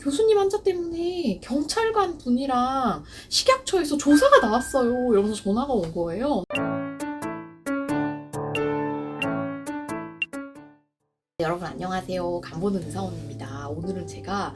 교수님 환자 때문에 경찰관 분이랑 식약처에서 조사가 나왔어요. 이러면서 전화가 온 거예요. 네, 여러분 안녕하세요. 간보는 의사원입니다. 오늘은 제가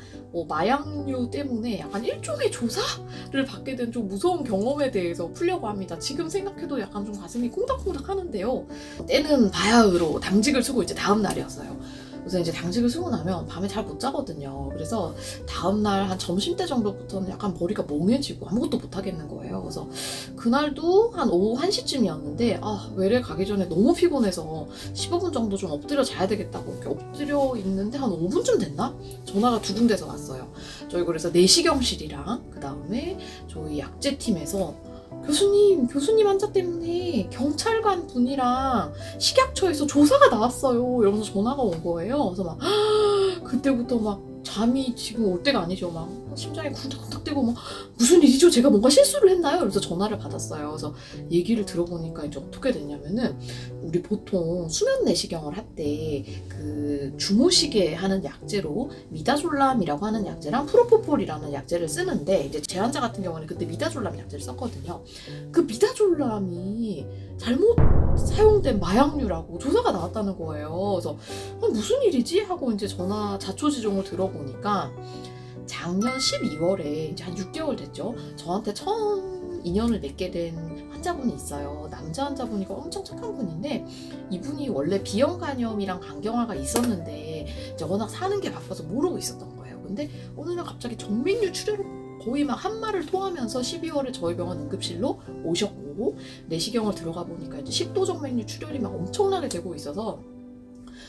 마약류 때문에 약간 일종의 조사를 받게 된 좀 무서운 경험에 대해서 풀려고 합니다. 지금 생각해도 약간 좀 가슴이 콩닥콩닥 하는데요. 때는 바야흐로 당직을 쓰고 이제 다음 날이었어요. 그래서 이제 당직을 쓰고 나면 밤에 잘 못 자거든요. 그래서 다음날 한 점심때 정도부터는 약간 머리가 멍해지고 아무것도 못 하겠는 거예요. 그래서 그날도 한 오후 1시쯤이었는데 외래 가기 전에 너무 피곤해서 15분 정도 좀 엎드려 자야 되겠다고 이렇게 엎드려 있는데 한 5분쯤 됐나? 전화가 두 군데서 왔어요. 저희 그래서 내시경실이랑 그 다음에 저희 약제팀에서 교수님 환자 때문에 경찰관 분이랑 식약처에서 조사가 나왔어요. 이러면서 전화가 온 거예요. 그래서 막 그때부터 막 잠이 지금 올 때가 아니죠. 막 심장이 쿵닥쿵닥대고 막 무슨 일이죠? 제가 뭔가 실수를 했나요? 그래서 전화를 받았어요. 그래서 얘기를 들어보니까 이제 어떻게 됐냐면은 우리 보통 수면 내시경을 할 때 그 주무시게 하는 약제로 미다졸람이라고 하는 약제랑 프로포폴이라는 약제를 쓰는데 이제 제 환자 같은 경우는 그때 미다졸람 약제를 썼거든요. 그 미다졸람이 잘못 사용된 마약류라고 조사가 나왔다는 거예요. 그래서 무슨 일이지? 하고 이제 전화 자초지종을 들어보니까 작년 12월에 이제 한 6개월 됐죠. 저한테 처음 인연을 맺게 된 환자분이 있어요. 남자 환자분이고 엄청 착한 분인데 이분이 원래 비형 간염이랑 간경화가 있었는데 이제 워낙 사는 게 바빠서 모르고 있었던 거예요. 근데 어느 날 갑자기 정맥류 출혈을 거의 막 한 말을 토하면서 12월에 저희 병원 응급실로 오셨고 내시경을 들어가 보니까 이제 식도 정맥류 출혈이 막 엄청나게 되고 있어서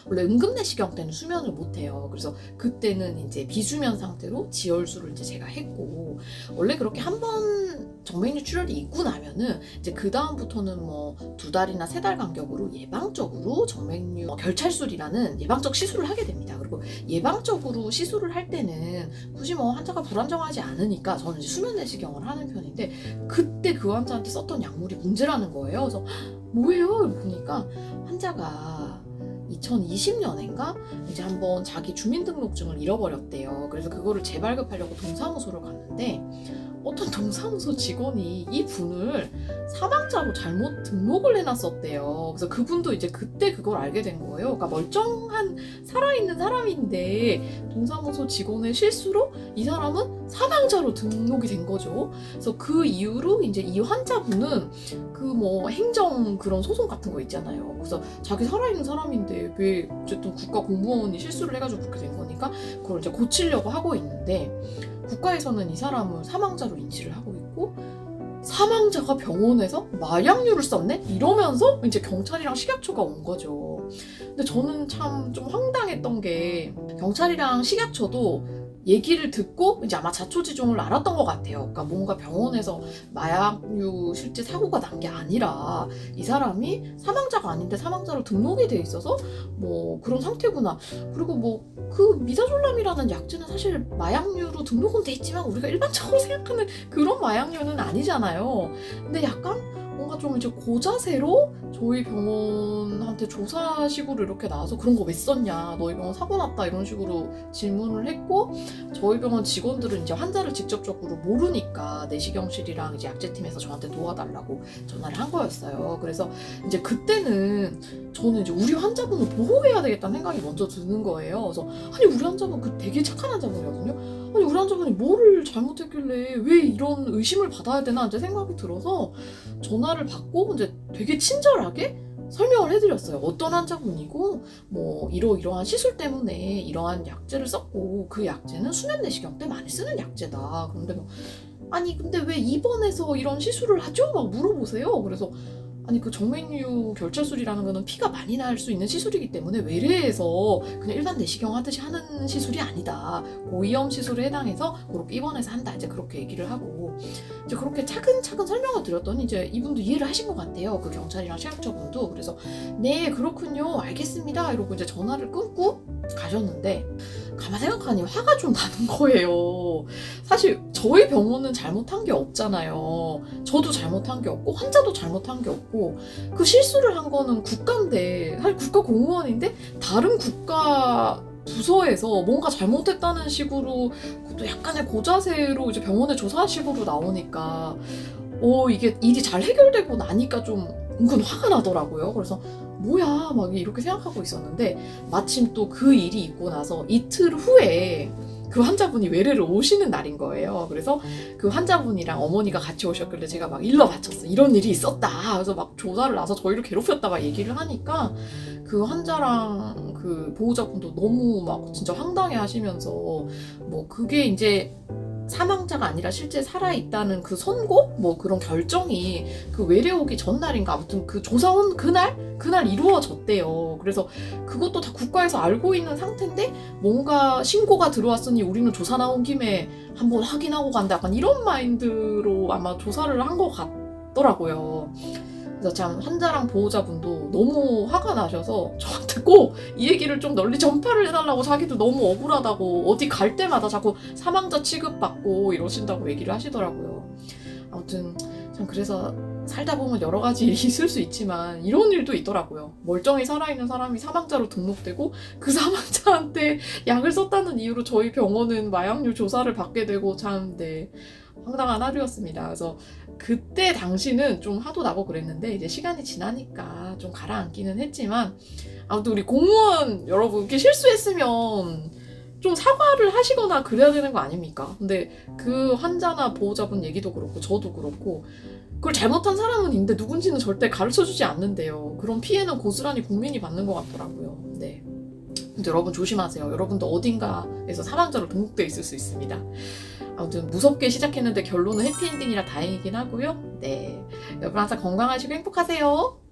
원래 응급내시경 때는 수면을 못해요. 그래서 그때는 이제 비수면 상태로 지혈술을 이제 제가 했고 원래 그렇게 한 번 정맥류 출혈이 있고 나면은 이제 그 다음부터는 뭐 2달이나 3달 간격으로 예방적으로 정맥류 결찰술이라는 예방적 시술을 하게 됩니다. 그리고 예방적으로 시술을 할 때는 굳이 뭐 환자가 불안정하지 않으니까 저는 이제 수면 내시경을 하는 편인데 그때 그 환자한테 썼던 약물이 문제라는 거예요. 그래서 뭐예요? 보니까 환자가 2020년인가 이제 한번 자기 주민등록증을 잃어버렸대요. 그래서 그거를 재발급하려고 동사무소를 갔는데 어떤 동사무소 직원이 이 분을 사망자로 잘못 등록을 해놨었대요. 그래서 그분도 이제 그때 그걸 알게 된 거예요. 그러니까 멀쩡한 살아있는 사람인데 동사무소 직원의 실수로 이 사람은 사망자로 등록이 된 거죠. 그래서 그 이후로 이제 이 환자분은 그 뭐 행정 그런 소송 같은 거 있잖아요. 그래서 자기 살아있는 사람인데 왜 어쨌든 국가 공무원이 실수를 해가지고 그렇게 된 거니까 그걸 이제 고치려고 하고 있는데 국가에서는 이 사람을 사망자로 인지를 하고 있고 사망자가 병원에서 마약류를 썼네? 이러면서 이제 경찰이랑 식약처가 온 거죠. 근데 저는 참 좀 황당했던 게 경찰이랑 식약처도 얘기를 듣고 이제 아마 자초지종을 알았던 것 같아요. 그러니까 뭔가 병원에서 마약류 실제 사고가 난 게 아니라 이 사람이 사망자가 아닌데 사망자로 등록이 돼 있어서 뭐 그런 상태구나. 그리고 뭐 그 미다졸람이라는 약제는 사실 마약류로 등록은 돼 있지만 우리가 일반적으로 생각하는 그런 마약류는 아니잖아요. 근데 약간 뭔가 좀 이제 고자세로 저희 병원한테 조사식으로 이렇게 나와서 그런 거 왜 썼냐, 너희 병원 사고 났다 이런 식으로 질문을 했고 저희 병원 직원들은 이제 환자를 직접적으로 모르니까 내시경실이랑 이제 약제팀에서 저한테 도와달라고 전화를 한 거였어요. 그래서 이제 그때는 저는 이제 우리 환자분을 보호해야 되겠다는 생각이 먼저 드는 거예요. 그래서 아니 우리 환자분 그 되게 착한 환자분이거든요. 아니 우리 환자분이 뭐를 잘못했길래 왜 이런 의심을 받아야 되나 이제 생각이 들어서 전화를 받고 이제 되게 친절하게 설명을 해드렸어요. 어떤 환자분이고 뭐 이러이러한 시술 때문에 이러한 약제를 썼고 그 약제는 수면 내시경 때 많이 쓰는 약제다. 그런데 뭐 아니 근데 왜 입원해서 이런 시술을 하죠? 막 물어보세요. 그래서 아니 그 정맥류 결찰술이라는 거는 피가 많이 날 수 있는 시술이기 때문에 외래에서 그냥 일반 내시경 하듯이 하는 시술이 아니다. 고위험 시술에 해당해서 그렇게 입원해서 한다. 이제 그렇게 얘기를 하고 이제 그렇게 차근차근 설명을 드렸더니 이제 이분도 이해를 하신 것 같아요. 그 경찰이랑 식약처 분도. 그래서 네 그렇군요. 알겠습니다. 이러고 이제 전화를 끊고 가셨는데 가만 생각하니 화가 좀 나는 거예요. 사실 저희 병원은 잘못한 게 없잖아요. 저도 잘못한 게 없고 환자도 잘못한 게 없고 그 실수를 한 거는 국가인데 사실 국가 공무원인데 다른 국가 부서에서 뭔가 잘못했다는 식으로 또 약간의 고자세로 이제 병원에 조사식으로 나오니까 이게 일이 잘 해결되고 나니까 좀 은근 화가 나더라고요. 그래서 뭐야 막 이렇게 생각하고 있었는데 마침 또 그 일이 있고 나서 이틀 후에 그 환자분이 외래를 오시는 날인 거예요. 그래서 그 환자분이랑 어머니가 같이 오셨길래 제가 막 일러 바쳤어. 이런 일이 있었다. 그래서 막 조사를 나서 저희를 괴롭혔다 막 얘기를 하니까 그 환자랑 그 보호자분도 너무 막 진짜 황당해 하시면서 뭐 그게 이제 사망자가 아니라 실제 살아있다는 그 선고? 뭐 그런 결정이 그 외래 오기 전날인가 아무튼 그 조사원 그날 이루어졌대요. 그래서 그것도 다 국가에서 알고 있는 상태인데 뭔가 신고가 들어왔으니 우리는 조사 나온 김에 한번 확인하고 간다. 약간 이런 마인드로 아마 조사를 한 것 같더라고요. 그래서 참 환자랑 보호자분도 너무 화가 나셔서 저한테 꼭 이 얘기를 좀 널리 전파를 해달라고 자기도 너무 억울하다고 어디 갈 때마다 자꾸 사망자 취급받고 이러신다고 얘기를 하시더라고요. 아무튼 참 그래서 살다 보면 여러 가지 일이 있을 수 있지만 이런 일도 있더라고요. 멀쩡히 살아있는 사람이 사망자로 등록되고 그 사망자한테 약을 썼다는 이유로 저희 병원은 마약류 조사를 받게 되고 참 황당한 하루였습니다. 그래서 그때 당시는 좀 화도 나고 그랬는데 이제 시간이 지나니까 좀 가라앉기는 했지만 아무튼 우리 공무원 여러분 이렇게 실수했으면 좀 사과를 하시거나 그래야 되는 거 아닙니까? 근데 그 환자나 보호자분 얘기도 그렇고 저도 그렇고 그걸 잘못한 사람은 있는데 누군지는 절대 가르쳐주지 않는데요. 그런 피해는 고스란히 국민이 받는 것 같더라고요. 네. 근데 여러분 조심하세요. 여러분도 어딘가에서 사망자로 등록돼 있을 수 있습니다. 아무튼 무섭게 시작했는데 결론은 해피엔딩이라 다행이긴 하고요. 네, 여러분 항상 건강하시고 행복하세요.